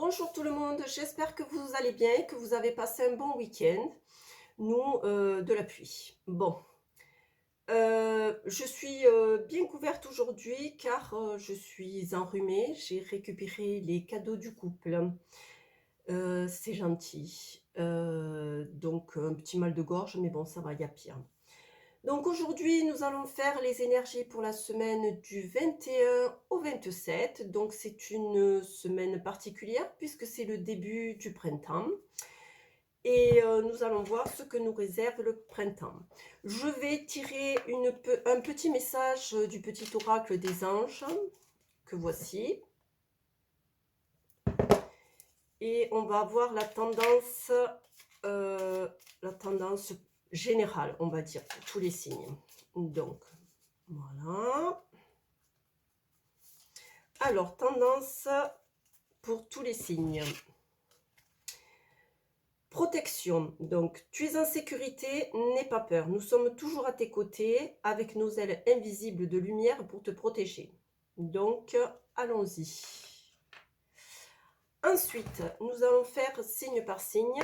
Bonjour tout le monde, j'espère que vous allez bien et que vous avez passé un bon week-end. Nous, de la pluie. Bon, je suis bien couverte aujourd'hui car je suis enrhumée. J'ai récupéré les cadeaux du couple. C'est gentil. Donc, un petit mal de gorge, mais bon, ça va, il y a pire. Donc aujourd'hui, nous allons faire les énergies pour la semaine du 21 au 27. Donc c'est une semaine particulière puisque c'est le début du printemps. Et nous allons voir ce que nous réserve le printemps. Je vais tirer un petit message du petit oracle des anges que voici. Et on va voir la tendance générale, on va dire, pour tous les signes. Donc, voilà. Alors, tendance pour tous les signes. Protection. Donc, tu es en sécurité, n'aie pas peur. Nous sommes toujours à tes côtés avec nos ailes invisibles de lumière pour te protéger. Donc, allons-y. Ensuite, nous allons faire signe par signe.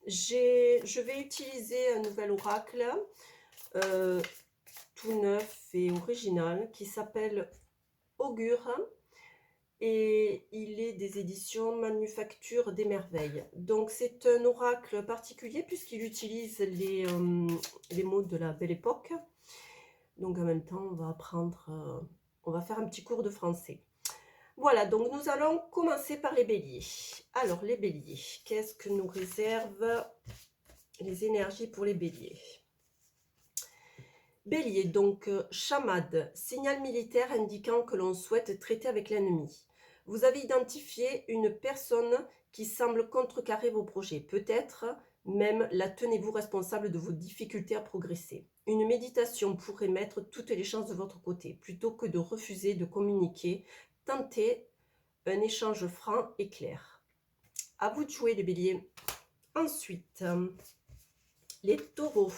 Je vais utiliser un nouvel oracle tout neuf et original qui s'appelle Augure. Et il est des éditions Manufacture des Merveilles. Donc c'est un oracle particulier puisqu'il utilise les mots de la Belle Époque. Donc en même temps, on va faire un petit cours de français. Voilà, donc nous allons commencer par les béliers. Alors les béliers, qu'est-ce que nous réservent les énergies pour les béliers? Bélier, donc chamade, signal militaire indiquant que l'on souhaite traiter avec l'ennemi. Vous avez identifié une personne qui semble contrecarrer vos projets. Peut-être même la tenez-vous responsable de vos difficultés à progresser. Une méditation pourrait mettre toutes les chances de votre côté. Plutôt que de refuser de communiquer, tentez un échange franc et clair. À vous de jouer les béliers. Ensuite, les taureaux.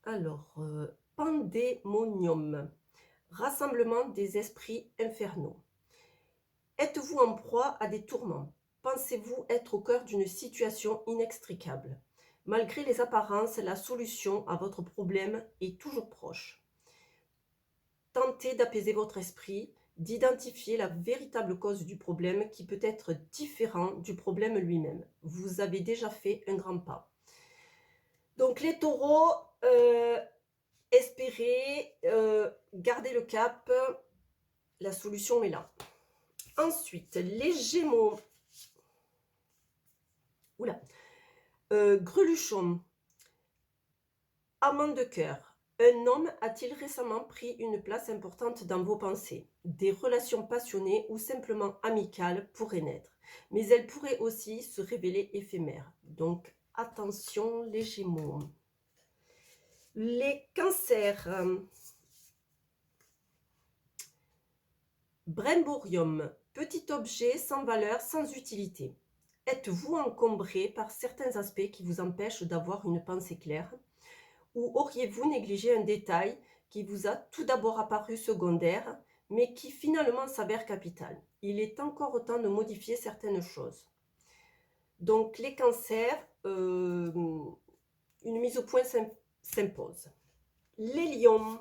Alors, pandémonium. Rassemblement des esprits infernaux. Êtes-vous en proie à des tourments? Pensez-vous être au cœur d'une situation inextricable? Malgré les apparences, la solution à votre problème est toujours proche. Tentez d'apaiser votre esprit, d'identifier la véritable cause du problème qui peut être différent du problème lui-même. Vous avez déjà fait un grand pas. Donc les taureaux, espérez, gardez le cap, la solution est là. Ensuite, les Gémeaux. Oula. Greluchon. Amant de cœur. Un homme a-t-il récemment pris une place importante dans vos pensées? Des relations passionnées ou simplement amicales pourraient naître, mais elles pourraient aussi se révéler éphémères. Donc, attention les Gémeaux. Les Cancers. Brimborium, petit objet sans valeur, sans utilité. Êtes-vous encombré par certains aspects qui vous empêchent d'avoir une pensée claire? Ou auriez-vous négligé un détail qui vous a tout d'abord apparu secondaire, mais qui finalement s'avère capital? Il est encore temps de modifier certaines choses. Donc les cancers, une mise au point s'impose. Les lions.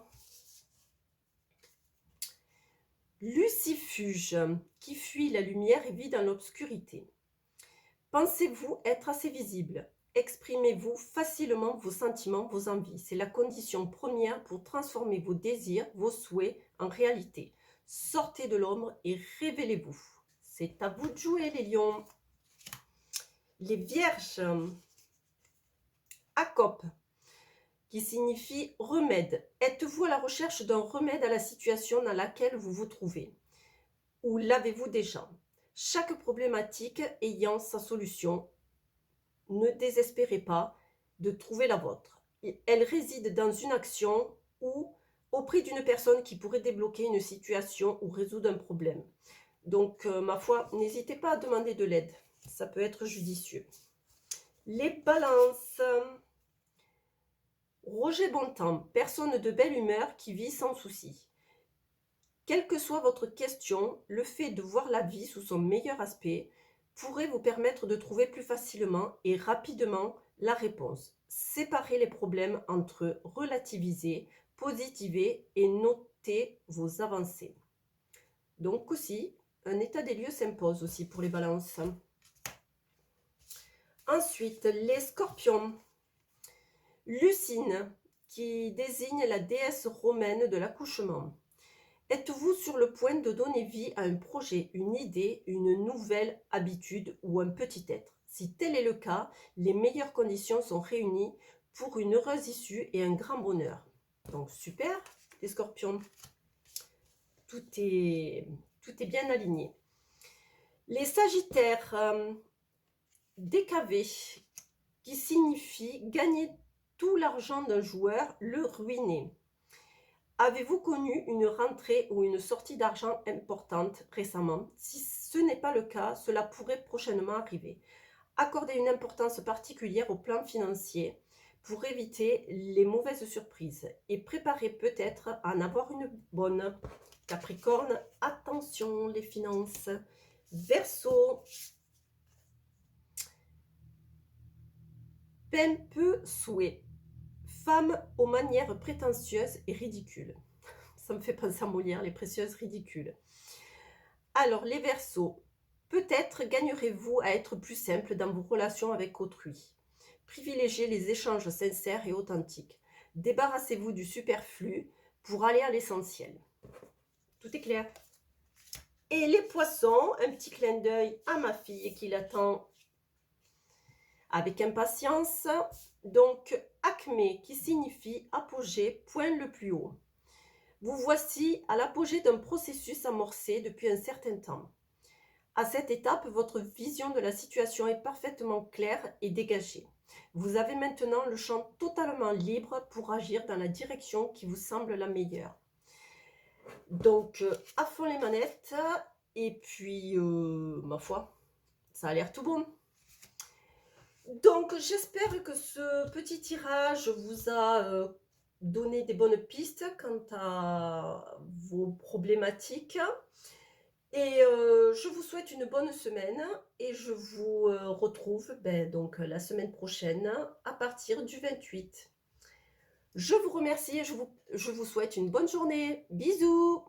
Lucifuge, qui fuit la lumière et vit dans l'obscurité. Pensez-vous être assez visible? Exprimez-vous facilement vos sentiments, vos envies. C'est la condition première pour transformer vos désirs, vos souhaits en réalité. Sortez de l'ombre et révélez-vous. C'est à vous de jouer les lions. Les vierges. Acope, qui signifie remède. Êtes-vous à la recherche d'un remède à la situation dans laquelle vous vous trouvez? Ou l'avez-vous déjà? Chaque problématique ayant sa solution. Ne désespérez pas de trouver la vôtre. Elle réside dans une action ou auprès d'une personne qui pourrait débloquer une situation ou résoudre un problème. Donc, ma foi, n'hésitez pas à demander de l'aide. Ça peut être judicieux. Les balances. Roger Bontemps, personne de belle humeur qui vit sans souci. Quelle que soit votre question, le fait de voir la vie sous son meilleur aspect pourrait vous permettre de trouver plus facilement et rapidement la réponse. Séparez les problèmes entre eux, relativisez, positivez et notez vos avancées. Donc aussi, un état des lieux s'impose aussi pour les balances. Ensuite, les scorpions. Lucine, qui désigne la déesse romaine de l'accouchement. Êtes-vous sur le point de donner vie à un projet, une idée, une nouvelle habitude ou un petit être? Si tel est le cas, les meilleures conditions sont réunies pour une heureuse issue et un grand bonheur. Donc super, les scorpions. Tout est bien aligné. Les sagittaires, décavé, qui signifie gagner tout l'argent d'un joueur, le ruiner. Avez-vous connu une rentrée ou une sortie d'argent importante récemment? Si ce n'est pas le cas, cela pourrait prochainement arriver. Accordez une importance particulière au plan financier pour éviter les mauvaises surprises et préparez peut-être à en avoir une bonne. Capricorne, attention les finances. Verseau, Pempe souhait. Femme aux manières prétentieuses et ridicules. Ça me fait penser à Molière, les précieuses ridicules. Alors, les Verseaux, peut-être gagnerez-vous à être plus simple dans vos relations avec autrui. Privilégiez les échanges sincères et authentiques. Débarrassez-vous du superflu pour aller à l'essentiel. Tout est clair. Et les Poissons, un petit clin d'œil à ma fille qui l'attend avec impatience. Donc, acmé qui signifie apogée, point le plus haut. Vous voici à l'apogée d'un processus amorcé depuis un certain temps. À cette étape, votre vision de la situation est parfaitement claire et dégagée. Vous avez maintenant le champ totalement libre pour agir dans la direction qui vous semble la meilleure. Donc, à fond les manettes, et puis, ma foi, ça a l'air tout bon. Donc, j'espère que ce petit tirage vous a donné des bonnes pistes quant à vos problématiques. Et je vous souhaite une bonne semaine et je vous retrouve donc la semaine prochaine à partir du 28. Je vous remercie et je vous souhaite une bonne journée. Bisous!